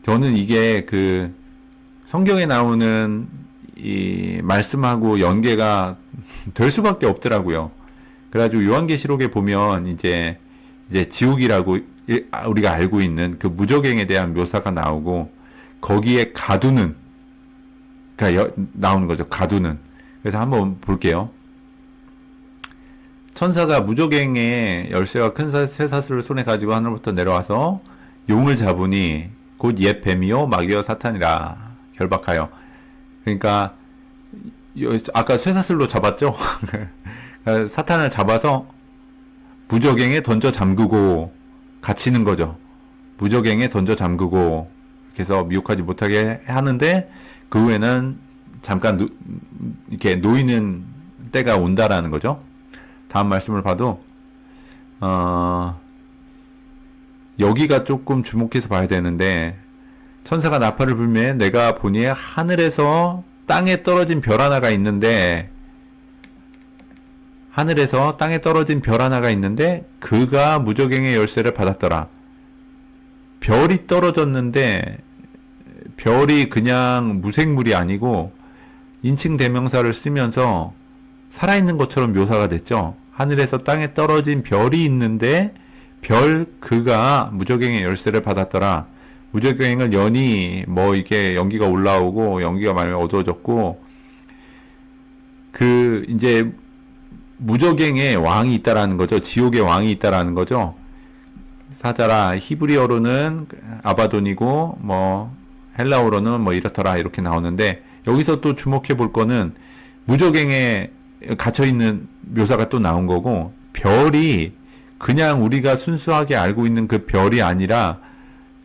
저는 이게 그 성경에 나오는 이 말씀하고 연계가 될 수밖에 없더라고요. 그래가지고 요한계시록에 보면 이제 지옥이라고 우리가 알고 있는 그 무저갱에 대한 묘사가 나오고 거기에 가두는 그러니까 나오는 거죠. 가두는. 그래서 한번 볼게요. 천사가 무저갱의 열쇠와 큰 쇠사슬을 손에 가지고 하늘부터 내려와서 용을 잡으니 곧 옛 뱀이요 마귀와 사탄이라 결박하여. 그러니까 아까 쇠사슬로 잡았죠. 사탄을 잡아서 무저갱에 던져 잠그고 갇히는 거죠. 무저갱에 던져 잠그고 이렇게 해서 미혹하지 못하게 하는데 그 후에는 잠깐 이렇게 놓이는 때가 온다라는 거죠. 다음 말씀을 봐도 여기가 조금 주목해서 봐야 되는데 천사가 나팔을 불매 내가 보니 하늘에서 땅에 떨어진 별 하나가 있는데 하늘에서 땅에 떨어진 별 하나가 있는데 그가 무저갱의 열쇠를 받았더라. 별이 떨어졌는데 별이 그냥 무생물이 아니고 인칭 대명사를 쓰면서 살아있는 것처럼 묘사가 됐죠. 하늘에서 땅에 떨어진 별이 있는데 그가 무저갱의 열쇠를 받았더라. 무저갱을 여니 뭐 이게 연기가 올라오고 연기가 많이 어두워졌고 그 이제 무저갱의 왕이 있다라는 거죠. 지옥의 왕이 있다라는 거죠. 사자라 히브리어로는 아바돈이고 뭐 헬라어로는 뭐 이렇더라 이렇게 나오는데 여기서 또 주목해 볼 거는 무저갱에 갇혀 있는 묘사가 또 나온 거고 별이 그냥 우리가 순수하게 알고 있는 그 별이 아니라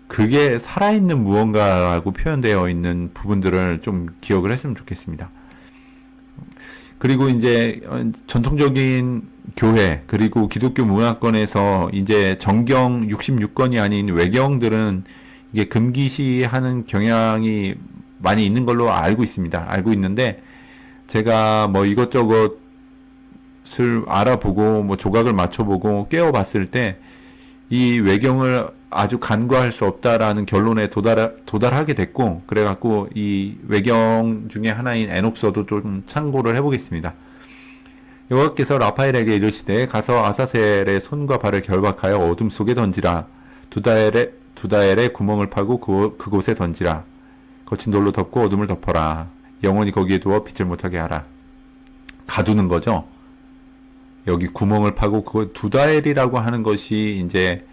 그게 살아있는 무언가라고 표현되어 있는 부분들을 좀 기억을 했으면 좋겠습니다. 그리고 이제 전통적인 교회 그리고 기독교 문화권에서 이제 정경 66권이 아닌 외경들은 이게 금기시하는 경향이 많이 있는 걸로 알고 있습니다. 알고 있는데 제가 뭐 이것저것을 알아보고 뭐 조각을 맞춰보고 깨워봤을 때 이 외경을 아주 간과할 수 없다라는 결론에 도달하게 됐고 그래갖고 이 외경 중에 하나인 에녹서도 좀 참고를 해보겠습니다. 여호와께서 라파엘에게 이르시되 가서 아사셀의 손과 발을 결박하여 어둠 속에 던지라. 두 다엘에 구멍을 파고 그곳에 던지라. 거친 돌로 덮고 어둠을 덮어라. 영원히 거기에 두어 빛을 못하게 하라. 가두는 거죠. 여기 구멍을 파고 그거 두다엘이라고 하는 것이 이제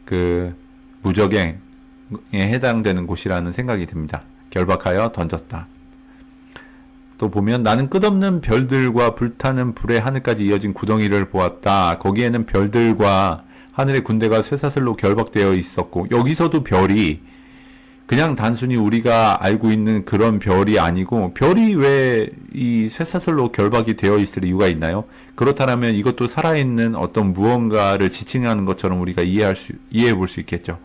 그 무저갱에 해당되는 곳이라는 생각이 듭니다. 결박하여 던졌다. 또 보면 나는 끝없는 별들과 불타는 불의 하늘까지 이어진 구덩이를 보았다. 거기에는 별들과 하늘의 군대가 쇠사슬로 결박되어 있었고 여기서도 별이 그냥 단순히 우리가 알고 있는 그런 별이 아니고 별이 왜 이 쇠사슬로 결박이 되어 있을 이유가 있나요? 그렇다면 이것도 살아있는 어떤 무언가를 지칭하는 것처럼 우리가 이해해 볼 수 있겠죠.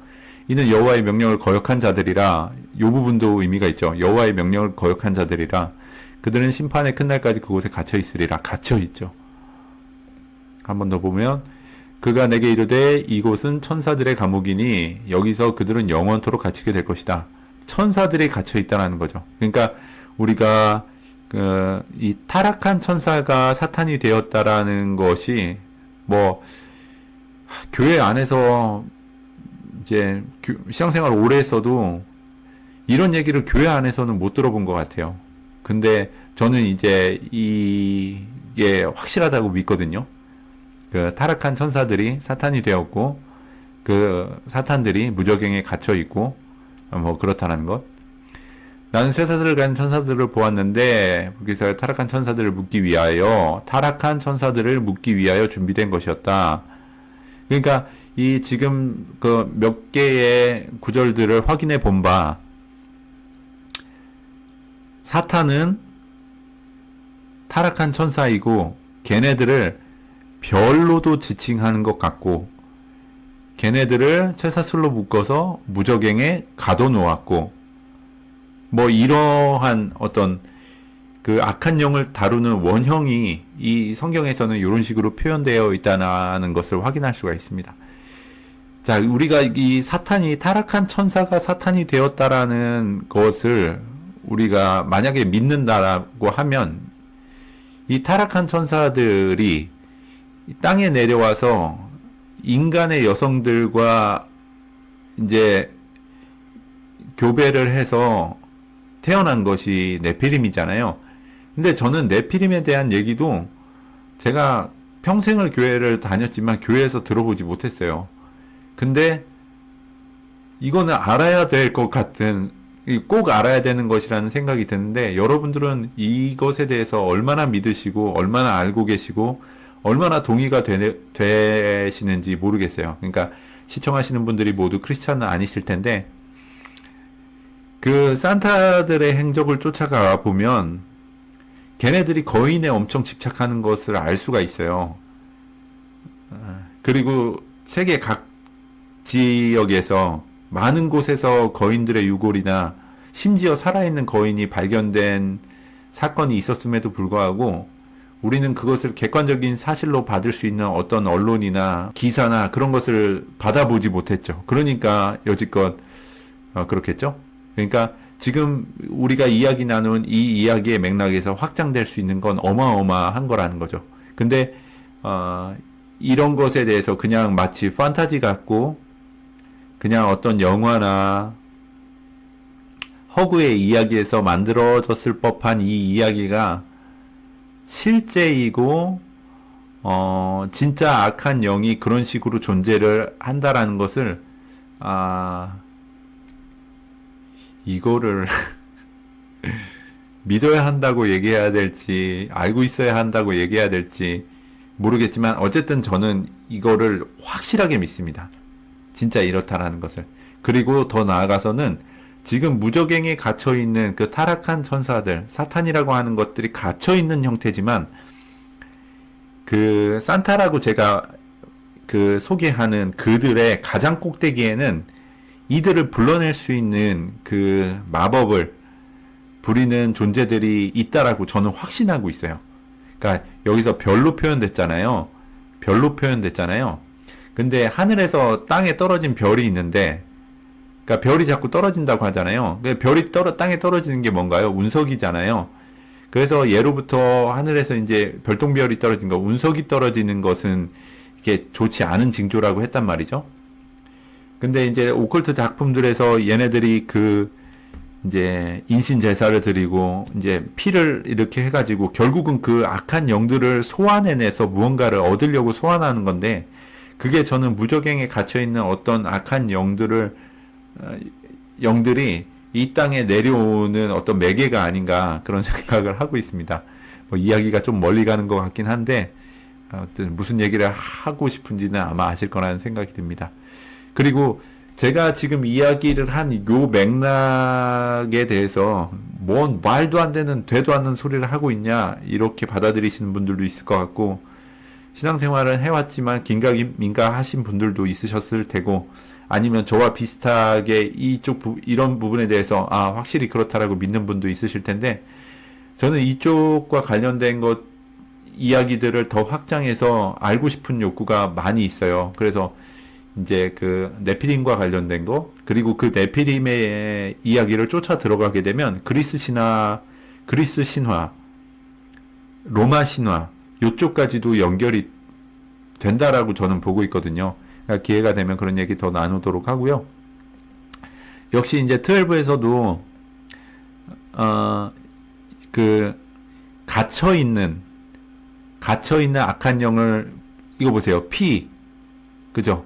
이는 여호와의 명령을 거역한 자들이라 이 부분도 의미가 있죠. 여호와의 명령을 거역한 자들이라 그들은 심판의 큰 날까지 그곳에 갇혀 있으리라. 갇혀 있죠. 한 번 더 보면 그가 내게 이르되 이곳은 천사들의 감옥이니 여기서 그들은 영원토록 갇히게 될 것이다. 천사들이 갇혀 있다는 거죠. 그러니까 우리가 이 타락한 천사가 사탄이 되었다라는 것이 뭐 교회 안에서 이제 신앙생활 오래 했어도 이런 얘기를 교회 안에서는 못 들어본 것 같아요. 근데 저는 이제 이게 확실하다고 믿거든요. 그 타락한 천사들이 사탄이 되었고 그 사탄들이 무저갱에 갇혀 있고 뭐 그렇다는 것. 나는 쇠사슬을 가진 천사들을 보았는데 거기서 타락한 천사들을 묶기 위하여 준비된 것이었다. 그러니까 이 지금 그 몇 개의 구절들을 확인해 본 바 사탄은 타락한 천사이고 걔네들을 별로도 지칭하는 것 같고 걔네들을 쇠사슬로 묶어서 무저갱에 가둬놓았고 뭐 이러한 어떤 그 악한 영을 다루는 원형이 이 성경에서는 이런 식으로 표현되어 있다는 것을 확인할 수가 있습니다. 자, 우리가 이 사탄이, 타락한 천사가 사탄이 되었다라는 것을 우리가 만약에 믿는다라고 하면, 이 타락한 천사들이 이 땅에 내려와서 인간의 여성들과 이제 교배를 해서 태어난 것이 네피림이잖아요. 근데 저는 네피림에 대한 얘기도 제가 평생을 교회를 다녔지만 교회에서 들어보지 못했어요. 근데 이거는 알아야 될 것 같은, 꼭 알아야 되는 것이라는 생각이 드는데, 여러분들은 이것에 대해서 얼마나 믿으시고 얼마나 알고 계시고 얼마나 동의가 되시는지 모르겠어요. 그러니까 시청하시는 분들이 모두 크리스찬은 아니실 텐데, 그 산타들의 행적을 쫓아가 보면 걔네들이 거인에 엄청 집착하는 것을 알 수가 있어요. 그리고 세계 각 지역에서 많은 곳에서 거인들의 유골이나 심지어 살아있는 거인이 발견된 사건이 있었음에도 불구하고 우리는 그것을 객관적인 사실로 받을 수 있는 어떤 언론이나 기사나 그런 것을 받아보지 못했죠. 그러니까 여지껏 그렇겠죠. 그러니까 지금 우리가 이야기 나눈 이 이야기의 맥락에서 확장될 수 있는 건 어마어마한 거라는 거죠. 근데 이런 것에 대해서 그냥 마치 판타지 같고 그냥 어떤 영화나 허구의 이야기에서 만들어졌을 법한 이 이야기가 실제이고 진짜 악한 영이 그런 식으로 존재를 한다라는 것을 이거를 믿어야 한다고 얘기해야 될지 알고 있어야 한다고 얘기해야 될지 모르겠지만 어쨌든 저는 이거를 확실하게 믿습니다. 진짜 이렇다라는 것을. 그리고 더 나아가서는 지금 무저갱에 갇혀있는 그 타락한 천사들, 사탄이라고 하는 것들이 갇혀있는 형태지만 그 산타라고 제가 그 소개하는 그들의 가장 꼭대기에는 이들을 불러낼 수 있는 그 마법을 부리는 존재들이 있다라고 저는 확신하고 있어요. 그러니까 여기서 별로 표현됐잖아요. 별로 표현됐잖아요. 근데 하늘에서 땅에 떨어진 별이 있는데, 그러니까 별이 자꾸 떨어진다고 하잖아요. 별이 땅에 떨어지는 게 뭔가요? 운석이잖아요. 그래서 예로부터 하늘에서 이제 별똥별이 떨어진 거, 운석이 떨어지는 것은 이게 좋지 않은 징조라고 했단 말이죠. 근데 이제 오컬트 작품들에서 얘네들이 그 이제 인신 제사를 드리고 이제 피를 이렇게 해가지고 결국은 그 악한 영들을 소환해내서 무언가를 얻으려고 소환하는 건데, 그게 저는 무저갱에 갇혀 있는 어떤 악한 영들이 이 땅에 내려오는 어떤 매개가 아닌가 그런 생각을 하고 있습니다. 뭐 이야기가 좀 멀리 가는 것 같긴 한데 무슨 얘기를 하고 싶은지는 아마 아실 거라는 생각이 듭니다. 그리고 제가 지금 이야기를 한 요 맥락에 대해서 뭔 말도 안 되는 되도 않는 소리를 하고 있냐 이렇게 받아들이시는 분들도 있을 것 같고, 신앙생활을 해왔지만 긴가민가 하신 분들도 있으셨을 테고, 아니면 저와 비슷하게 이런 부분에 대해서 확실히 그렇다라고 믿는 분도 있으실 텐데, 저는 이쪽과 관련된 것 이야기들을 더 확장해서 알고 싶은 욕구가 많이 있어요. 그래서 이제 그 네피림과 관련된 거, 그리고 그 네피림의 이야기를 쫓아 들어가게 되면 그리스 신화, 로마 신화 요쪽까지도 연결이 된다라고 저는 보고 있거든요. 그러니까 기회가 되면 그런 얘기 더 나누도록 하고요. 역시 이제 12에서도 그 갇혀있는 악한 영을, 이거 보세요. 그죠?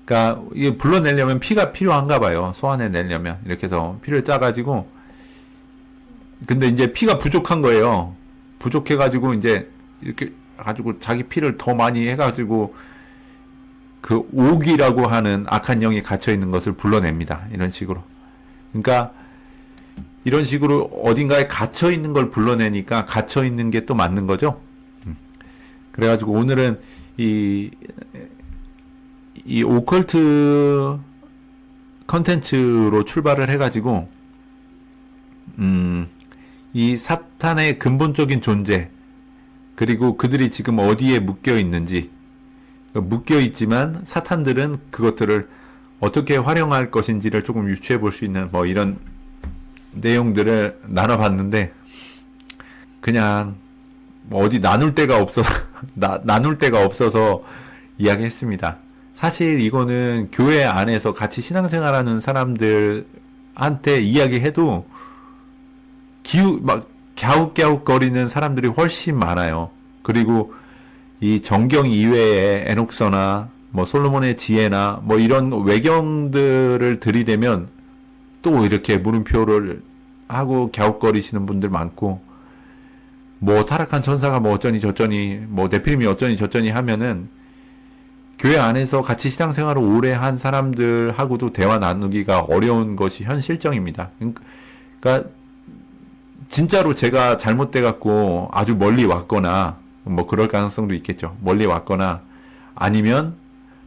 그러니까 이게 불러내려면 피가 필요한가 봐요. 소환해내려면 이렇게 해서 피를 짜가지고, 근데 이제 피가 부족한 거예요. 부족해가지고 이제 이렇게 가지고 자기 피를 더 많이 해가지고 그 옥이라고 하는 악한 영이 갇혀 있는 것을 불러냅니다. 이런 식으로. 그러니까 이런 식으로 어딘가에 갇혀 있는 걸 불러내니까 갇혀 있는 게 또 맞는 거죠. 그래가지고 오늘은 이 오컬트 컨텐츠로 출발을 해가지고 이 사탄의 근본적인 존재, 그리고 그들이 지금 어디에 묶여 있는지, 묶여 있지만 사탄들은 그것들을 어떻게 활용할 것인지를 조금 유추해 볼 수 있는 뭐 이런 내용들을 나눠봤는데, 그냥 뭐 어디 나눌 데가 없어서 나눌 데가 없어서 이야기했습니다. 사실 이거는 교회 안에서 같이 신앙생활하는 사람들한테 이야기해도 막 갸웃갸웃거리는 사람들이 훨씬 많아요. 그리고 이 정경 이외에 에녹서나 뭐 솔로몬의 지혜나 뭐 이런 외경들을 들이대면 또 이렇게 물음표를 하고 갸웃거리시는 분들 많고, 뭐 타락한 천사가 뭐 어쩌니 저쩌니 뭐 네피림이 어쩌니 저쩌니 하면은 교회 안에서 같이 신앙생활을 오래 한 사람들하고도 대화 나누기가 어려운 것이 현실정입니다. 그러니까 진짜로 제가 잘못돼 갖고 아주 멀리 왔거나 뭐 그럴 가능성도 있겠죠. 멀리 왔거나 아니면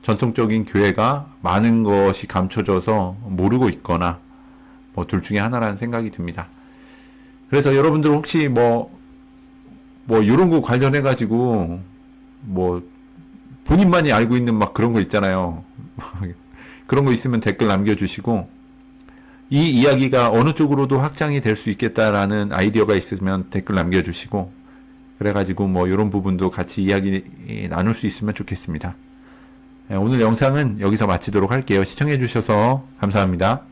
전통적인 교회가 많은 것이 감춰져서 모르고 있거나 뭐 둘 중에 하나라는 생각이 듭니다. 그래서 여러분들 혹시 뭐 이런 거 관련해 가지고 뭐 본인만이 알고 있는 막 그런 거 있잖아요. 그런 거 있으면 댓글 남겨주시고, 이 이야기가 어느 쪽으로도 확장이 될 수 있겠다라는 아이디어가 있으면 댓글 남겨주시고, 그래가지고 뭐 이런 부분도 같이 이야기 나눌 수 있으면 좋겠습니다. 오늘 영상은 여기서 마치도록 할게요. 시청해주셔서 감사합니다.